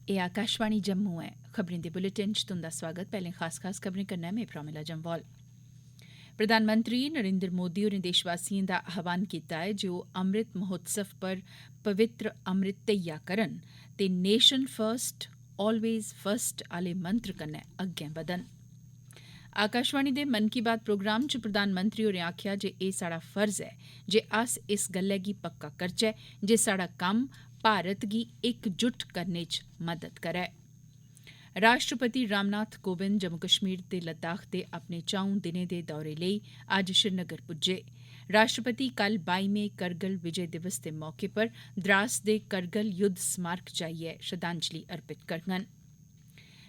एह् आकाशवाणी जम्मू ऐ। खबरें दे बुलेटिन च तुंदा स्वागत। पैह्लें खास खबरें कन्नै में प्रोमिला जम्वाल। प्रधानमंत्री नरेंद्र मोदी होरें देशवासियें दा आह्वान कीता ऐ जे ओह् अमृत महोत्सव पर पवित्र अमृत धैया करन ते नेशन फर्स्ट ऑलवेज फर्स्ट आह्ले मंत्र कन्नै अग्गें बधन। आकाशवाणी दे मन की बात प्रोग्राम च प्रधानमंत्री होरें आखेआ जे एह् साढ़ा फर्ज ऐ जे अस इस गल्लै गी पक्का करचै जे साढ़ा कम्म भारत गी इकजुट करने च मदद करै। राष्ट्रपति रामनाथ कोविंद जम्मू कश्मीर ते लद्दाख दे अपने 4 दिनें दे दौरे लेई अज्ज श्रीनगर पुज्जे। राष्ट्रपति कल 22वें करगिल विजय दिवस दे मौके पर द्रास दे करगिल युद्ध स्मारक जाइयै श्रद्धांजलि अर्पित करङन।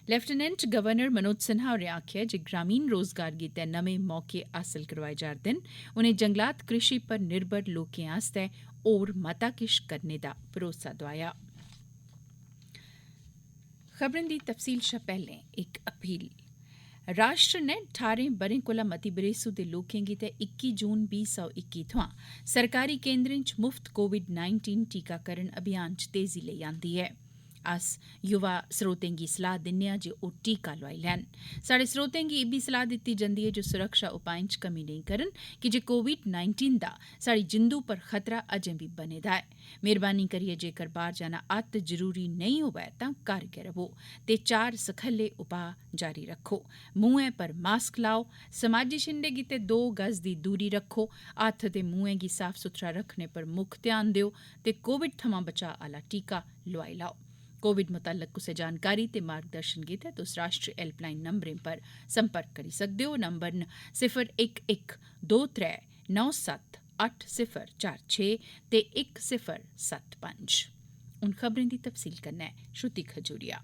लेफ्टिनेंट गवर्नर मनोज सिन्हा होरें आखेआ जे ग्रामीण रोजगार गितै नमें मौके हासल करोआए जा'रदे न। उनें जंगलात कृषि पर निर्भर लोकें आस्तै होर मता किश करने दा भरोसा दोआया। खबरें दी तफसील शा पैह्लें इक अपील। राष्ट्र ने 18 ब'रें कोला मती बरेसू दे लोकें गितै 21 जून 2021 थमां सरकारी केंद्रें च मुफ्त कोविड-19 टीकाकरण अभियान च तेजी लेई आंदी ऐ। अस युवा स्रोतें गी सलाह दिन्ने आं जे ओह् टीका लोआई लैन। साढ़े स्रोतें गी इब्बी सलाह दित्ती जंदी ऐ जे सुरक्षा उपाएं च कमी नेईं करन की जे कोविड-19 दा साढ़ी जिंदू पर खतरा अजें बी बने दा ऐ। मेहरबानी करियै जेकर बाह्र जाना अत्त जरूरी नेईं होवै तां घर गै रवो ते 4 सखल्ले उपाऽ जारी रक्खो। मुंहै पर मास्क लाओ, समाजी शिंडे गितै 2 गज दी दूरी रक्खो, हत्थ ते मुंहै गी साफ सुथरा रक्खने पर मुक्ख ध्यान देओ ते कोविड थमां बचाऽ आह्ला टीका लोआई लैओ। कोविड मुतल्लक कुसै जानकारी ते मार्गदर्शन गितै तुस राष्ट्री हेल्पलाइन नंबरें पर संपर्क करी सकदे ओ। नंबर न 0112397804 ते 1075। हून खबरें दी तफसील कन्नै श्रुति खजूरिया।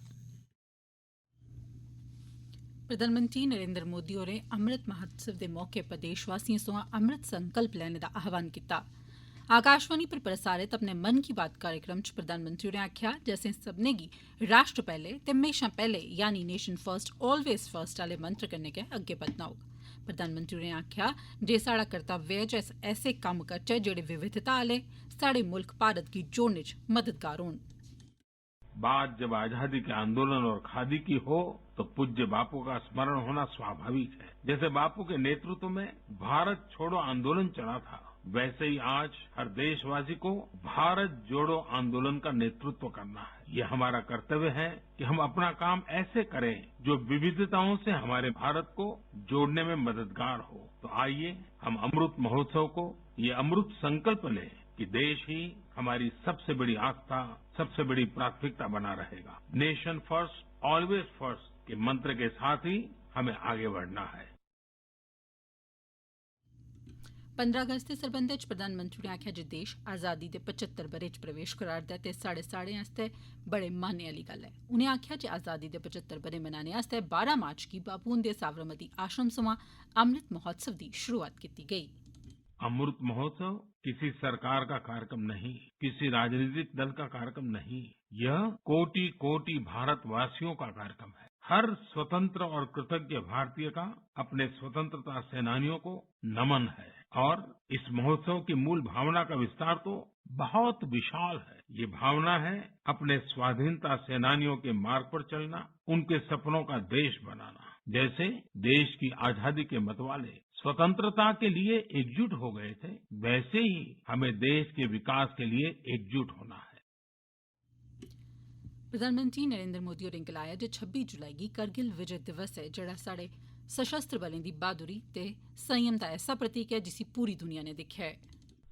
प्रधानमंत्री नरेंद्र मोदी होरें अमृत महोत्सव दे मौके पर देशवासियें सोयां अमृत संकल्प लैने दा आह्वान कीता। आकाशवाणी पर प्रसारित अपने मन की बात कार्यक्रम च प्रधानमंत्री होरें आखेआ जे असें सब्भनें गी राष्ट्र पैह्ले ते म्हेशां पैह्ले यानी नेशन फर्स्ट ऑलवेज फर्स्ट आह्ले मंत्र कन्नै गै अग्गें बधना होग। प्रधानमंत्री होरें आखेआ जे साढ़ा कर्तव्य ऐ जे अस ऐसे कम्म करचै जेह्ड़े विविधता आह्ले साढ़े मुल्ख भारत गी जोड़ने च मददगार होन। बात जब आजादी के आंदोलन और खादी की हो तो पूज्य बापू का स्मरण होना स्वाभाविक है। जैसे बापू के नेतृत्व में भारत छोड़ो आंदोलन चला था, वैसे ही आज हर देशवासी को भारत जोड़ो आंदोलन का नेतृत्व करना है। ये हमारा कर्तव्य है कि हम अपना काम ऐसे करें जो विविधताओं से हमारे भारत को जोड़ने में मददगार हो। तो आइए हम अमृत महोत्सव को ये अमृत संकल्प लें कि देश ही हमारी सबसे बड़ी आस्था, सबसे बड़ी प्राथमिकता बना रहेगा। नेशन फर्स्ट ऑलवेज फर्स्ट के मंत्र के साथ ही हमें आगे बढ़ना है। 15 अगस्त दे सरबंधै च प्रधानमंत्री होरें आखेआ जे देश आजादी दे 75 ब'रे च प्रवेश करा'रदा ऐ ते साढ़े आस्तै बड़े मान्नै आह्ली गल्ल ऐ। उनें आखेआ जे आजादी दे 75 ब'रे मनाने आस्तै 12 मार्च गी बापू हुंदे साबरमती आश्रम सोयां अमृत महोत्सव दी शुरुआत कीती गेई। अमृत महोत्सव किसी सरकार का कार्यक्रम नहीं, किसी राजनीतिक दल का कार्यक्रम नहीं, यह कोटि कोटि भारतवासियों का कार्यक्रम है। हर स्वतंत्र और कृतज्ञ भारतीय का अपने स्वतंत्रता सेनानियों को नमन है। और इस महोत्सव की मूल भावना का विस्तार तो बहुत विशाल है। ये भावना है अपने स्वाधीनता सेनानियों के मार्ग पर चलना, उनके सपनों का देश बनाना। जैसे देश की आजादी के मतवाले स्वतंत्रता के लिए एकजुट हो गए थे, वैसे ही हमें देश के विकास के लिए एकजुट होना है। प्रधानमंत्री नरेंद्र मोदी होरें गलाया जे 26 जुलाई गी करगिल विजय दिवस ऐ जेह्ड़ा साढ़े सशस्त्र बलें दी बहादुरी ते संयम दा ऐसा प्रतीक है जिसी पूरी दुनिया ने दिक्खेआ है।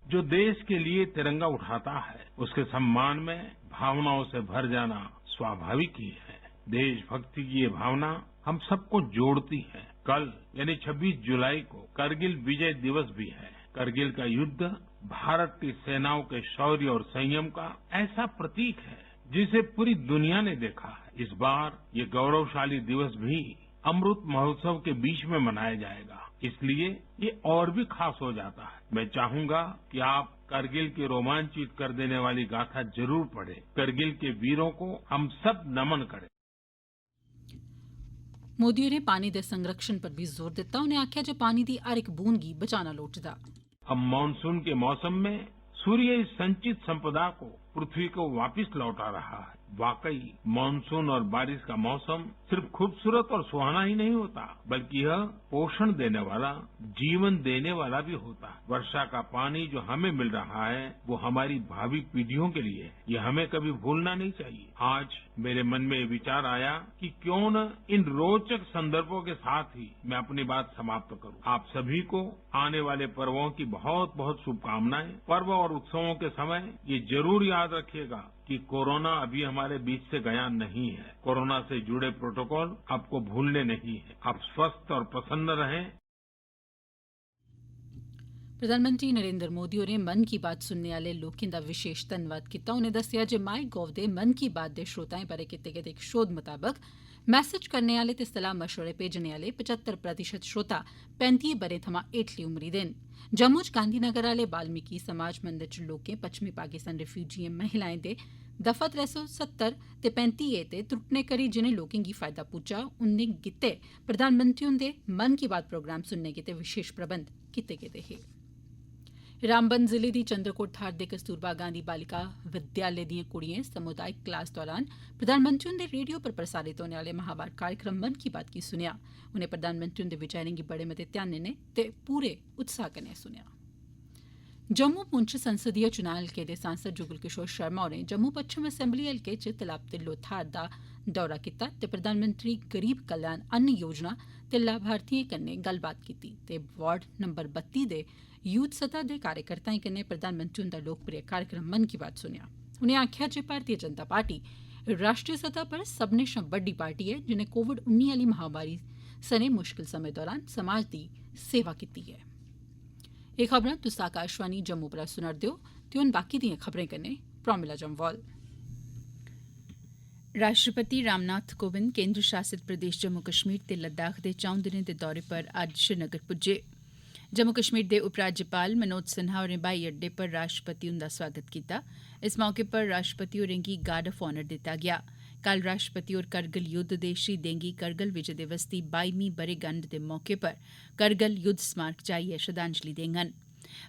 जो देश के लिए तिरंगा उठाता है उसके सम्मान में भावनाओं से भर जाना स्वाभाविक ही है। देशभक्ति की ये भावना हम सबको जोड़ती है। कल यानी 26 जुलाई को करगिल विजय दिवस भी है। करगिल का युद्ध भारत की सेनाओं के शौर्य और संयम का ऐसा प्रतीक है जिसे पूरी दुनिया ने देखा है। इस बार ये गौरवशाली दिवस भी अमृत महोत्सव के बीच में मनाया जाएगा, इसलिए ये और भी खास हो जाता है। मैं चाहूंगा कि आप करगिल की रोमांचित कर देने वाली गाथा जरूर पढ़ें। करगिल के वीरों को हम सब नमन करें। मोदी होरें पानी दे संरक्षण पर भी जोर दित्ता। उनें आखेआ जे पानी दी हर इक बूंद गी बचाना लोड़चदा। अब मानसून के मौसम में सूर्य इस संचित संपदा को पृथ्वी को वापस लौटा रहा है। वाकई मानसून और बारिश का मौसम सिर्फ खूबसूरत और सुहाना ही नहीं होता, बल्कि यह पोषण देने वाला, जीवन देने वाला भी होता है। वर्षा का पानी जो हमें मिल रहा है वो हमारी भावी पीढ़ियों के लिए है। ये हमें कभी भूलना नहीं चाहिए। आज मेरे मन में ये विचार आया कि क्यों न इन रोचक संदर्भों के साथ ही मैं अपनी बात समाप्त करूं। आप सभी को आने वाले पर्वों की बहुत बहुत शुभकामनाएं। पर्व और उत्सवों के समय ये जरूर याद रखिएगा कि कोरोना अभी हमारे बीच से गया नहीं है। कोरोना से जुड़े प्रोटोकॉल आपको भूलने नहीं है। आप स्वस्थ और प्रसन्न रहें। प्रधानमंत्री नरेंद्र मोदी होरें मन की बात सुनने आले लोकें दा विशेष धन्नवाद कीता। उनें दस्सेआ जे माई गोव दे मन की बात दे श्रोताएं बारै कीते गेदे इक शोध मताबक मैसेज करने आले ते सलाह मशवरे भेजने आले 75% श्रोता 35 ब'रें थमां हेठली उमरी दे न। जम्मू च गांधीनगर आले वाल्मीकि समाज मंदिर च लोकें पच्छमी पाकिस्तान रिफ्यूजिएं महिलाएं दे दफा 370 ते 35 ते त्रुट्टने करी जिनें लोकें गी फायदा पुज्जा उंदे गित्ते प्रधानमंत्री हुंदे मन की बात प्रोग्राम सुनने गित्ते विशेष प्रबंध कीते गेदे हे। रामबन जिले दी चंद्रकोट थाहर दे कस्तूरबा गांधी बालिका विद्यालय दिएं कुड़िएं सामुदायिक क्लास दौरान प्रधानमंत्री हुंदे रेडियो पर प्रसारित होने आले महावार कार्यक्रम मन की बात गी सुनेआ। उनें प्रधानमंत्री हुंदे विचारें गी बड़े मते ध्यानै नै ते पूरे उत्साह कन्नै सुनेआ। जम्मू पुंछ संसदीय चुनां हलके दे सांसद जुगल किशोर शर्मा होरें जम्मू पच्छम असैम्बली हलके च तलाब तिल्लो थाहर दा दौरा कीता ते प्रधानमंत्री गरीब कल्याण अन्न योजना ते लाभार्थिएं कन्नै गल्लबात कीती ते वार्ड नंबर 32 दे यूथ सतह दे कार्यकर्ताएं कन्नै प्रधानमंत्री हुंदा लोकप्रिय कार्यक्रम मन की बात सुनेआ। उनें आखेआ जे भारतीय जनता पार्टी राष्ट्रीय सतह पर सब्भनें शा बड्डी पार्टी ऐ जिनें कोविड-19 आह्ली महामारी सने मुश्कल समें दौरान समाज दी सेवा कीती ऐ। एह् खबरां तुस आकाशवाणी जम्मू परा सुना'रदे ओ ते हुन बाकी दिएं खबरें कन्नै प्रोमिला जम्वाल। राष्ट्रपति रामनाथ कोविंद केन्द्र शासित प्रदेश जम्मू कश्मीर ते लद्दाख दे 4 दिनें दे दौरे पर अज्ज श्रीनगर पुज्जे। जम्मू कश्मीर दे उपराज्यपाल मनोज सिन्हा होरें ब्हाई अड्डे पर राष्ट्रपति हुंदा स्वागत कीता। इस मौके पर राष्ट्रपति होरें गी गार्ड ऑफ ऑनर दित्ता गेआ। कल राष्ट्रपति होर करगिल युद्ध दे शहीदें गी करगिल विजय दिवस दी 22मीं ब'रेगंड दे मौके पर करगिल युद्ध स्मारक जाइयै श्रद्धांजलि देङन।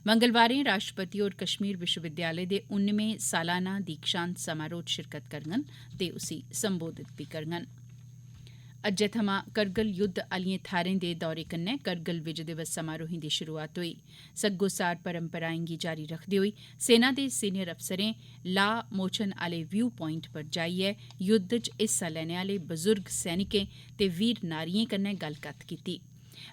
मंगलवारें राष्ट्रपति होर कश्मीर विश्वविद्यालय दे 19वें सालाना दीक्षांत समारोह च शिरकत करङन ते उसी संबोधित बी करङन। अज्जै थमां करगिल युद्ध आह्लिएं थाह्रें दे दौरे कन्नै करगिल विजय दिवस समारोहें दी शुरुआत होई। सग्गोसार परंपराएं गी जारी रखदे होई सेना दे सीनियर अफसरें लाह् मोचन आह्ले व्यू प्वाइंट पर जाइयै युद्ध च हिस्सा लैने आह्ले बजुर्ग सैनिकें ते वीर नारिएं कन्नै गल्लकत्थ कीती।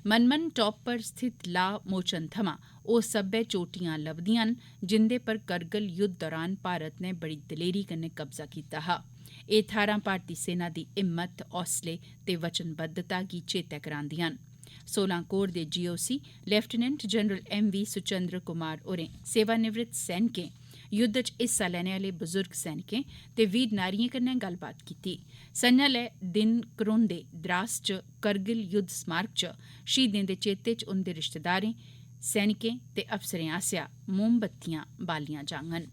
मनमन टॉप पर स्थित लाह् मोचन थमां ओह् सब्बै चोटियां लभदियां न जिंदे पर करगिल युद्ध दौरान भारत नै बड़ी दलेरी कन्नै कब्जा कीता हा। एह् थाह्रां भारती सेना दी हिम्मत, हौसले ते वचनबद्धता गी चेतै करांदियां न। 16 कोर दे GOC lieutenant general M V. Suchindra Kumar होरें सेवानिवृत्त सैनिकें, युद्ध च हिस्सा लैने आह्ले बजुर्ग सैनिकें ते वीर नारिएं कन्नै गल्लबात कीती। संझा'लै दिन करोंदे द्रास च करगिल युद्ध स्मारक च शहीदें दे चेते च उंदे रिश्तेदारें, सैनिकें ते अफसरें आसेआ मोमबत्तियां बालियां जाङन।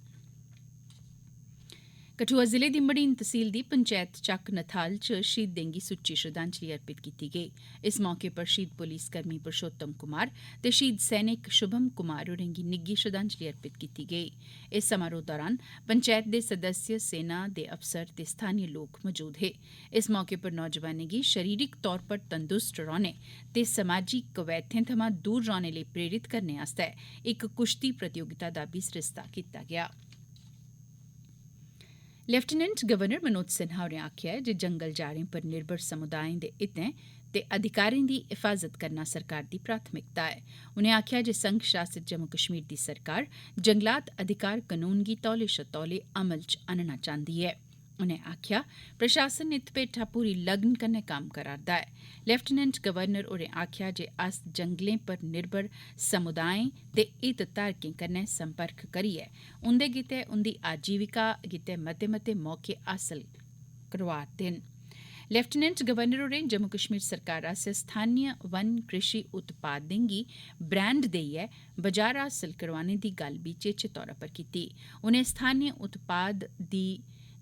कठुआ जिले दी मड़ीन तहसील दी पंचैत चक्क नथाल च शहीदें गी सुच्ची श्रद्धांजलि अर्पित कीती गेई। इस मौके पर शहीद पुलिसकर्मी पुरुषोत्तम कुमार ते शहीद सैनिक शुभम कुमार होरें गी निग्घी श्रद्धांजलि अर्पित कीती गेई। इस समारोह दौरान पंचैत दे सदस्य, सेना दे अफसर ते स्थानीय लोक मौजूद हे। इस मौके पर नौजवानें गी शरीरिक तौर पर तंदुरुस्त रौह्ने ते समाजी कवैथें थमां दूर रौह्ने लेई प्रेरित करने आस्तै इक कुश्ती प्रतियोगिता दा बी सरिस्ता कीता गेआ। लेफ्टिनेंट गवर्नर मनोज सिन्हा होरें आखेआ ऐ जे जंगल जाड़ें पर निर्भर समुदायें दे हितें ते अधिकारें दी हिफाजत करना सरकार दी प्राथमिकता ऐ। उनें आखेआ जे संघ शासित जम्मू कश्मीर दी सरकार जंगलात अधिकार कानून गी तौले शा तौले अमल च आह्नना चांह्दी ऐ। उनें आखेआ प्रशासन इत भेठा पूरी लगन कन्नै कम्म करा'रदा ऐ। लेफ्टिनेंट गवर्नर होरें आखेआ जे अस जंगलें पर निर्भर समुदायें ते हितधारकें कन्नै संपर्क करियै उंदे गित्तै उंदी आजीविका गित्तै मते मते मौके हासल करोआ'रदे न। लेफ्टिनेंट गवर्नर होरें जम्मू कश्मीर सरकार आसेआ स्थानीय वन कृषि उत्पादें गी ब्रांड देइयै बाजार हासल करोआने दी गल्ल बी चेचे तौरा पर कीती। उनें स्थानीय उत्पाद दी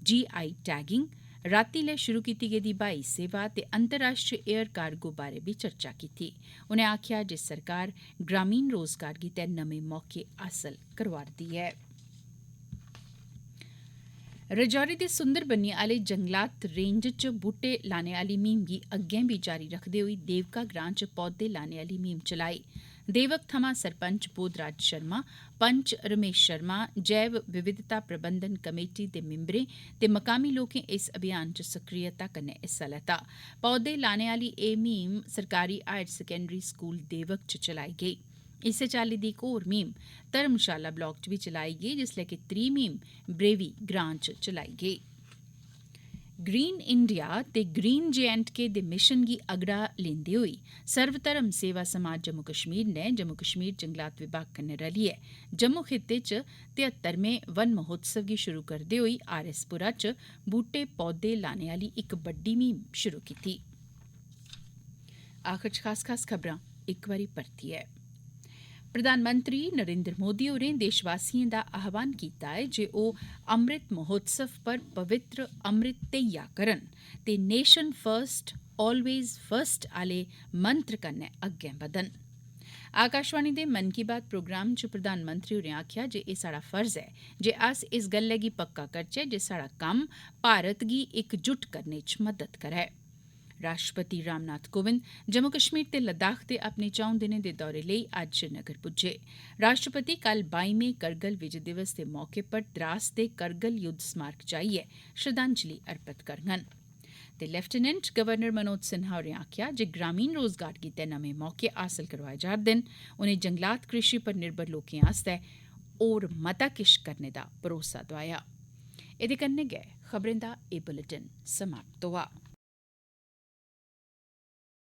GI टैगिंग, रातीं लै शुरू कीती गेदी ब्हाई सेवा ते अंतर्राष्ट्रीय एयर कार्गो बारै बी चर्चा कीती। उनें आखेआ जे सरकार ग्रामीण रोजगार गित्तै नमें मौके हासल करोआ'रदी ऐ। रजौरी दे सुंदर बन्नी आले जंगलात रेंज च बूटे लाने आली मुहिम गी अग्गें बी जारी रखदे होई देवका ग्रां च पौधे लाने आली मुहिम चलाई। देवक थमां सरपंच बोधराज शर्मा, पंच रमेश शर्मा, जैव विविधता प्रबंधन कमेटी दे मिंबरें ते मकामी लोकें इस अभियान च सक्रियता कन्नै हिस्सा लैता। पौधे लाने आली एह् मुहिम सरकारी हायर सकैंडरी स्कूल देवक च चलाई गेई। इस्सै चाल्ली दी इक होर मुहिम धर्मशाला ब्लाक च बी चलाई गेई, जिसलै कि त्री मुहिम ब्रेवी ग्रां च चलाई गेई। ग्रीन इंडिया ते ग्रीन JK दे मिशन गी अगड़ा लेंदे होई सर्वधर्म सेवा समाज जम्मू कश्मीर ने जम्मू कश्मीर जंगलात विभाग कन्नै रलियै जम्मू खित्ते च 73वें वन महोत्सव गी शुरू करदे होई RS-पुरा च बूटे पौधे लाने आली इक बड्डी मुहिम शुरू कीती। आखिर च खास खबरां इक बारी परतियै। प्रधानमंत्री नरेंद्र मोदी होरें देशवासियें दा आह्वान कीता ऐ जे ओह् अमृत महोत्सव पर पवित्र अमृत धेइया करन ते नेशन फर्स्ट ऑलवेज फर्स्ट आले मंत्र कन्नै अग्गें बधन। आकाशवाणी दे मन की बात प्रोग्राम च प्रधानमंत्री होरें आखेआ जे एह् साढ़ा फर्ज ऐ जे अस इस गल्लै गी पक्का करचै जे साढ़ा कम्म भारत गी इकजुट करने च मदद करै। राष्ट्रपति रामनाथ कोविंद जम्मू कश्मीर ते लद्दाख दे अपने 4 दिनें दे दौरे लेई अज्ज श्रीनगर पुज्जे। राष्ट्रपति कल 22वें करगिल विजय दिवस दे मौके पर द्रास दे करगिल युद्ध स्मारक जाइयै श्रद्धांजलि अर्पित करङन। ते लेफ्टिनेंट गवर्नर मनोज सिन्हा होरें आखेआ जे ग्रामीण रोजगार गितै नमें मौके हासल करोआए जा'रदे न। उनें जंगलात कृषि पर निर्भर लोकें आस्तै होर मता किश करने दा भरोसा दोआया। एह्दे कन्नै गै खबरें दा एह् बुलेटिन समाप्त होआ।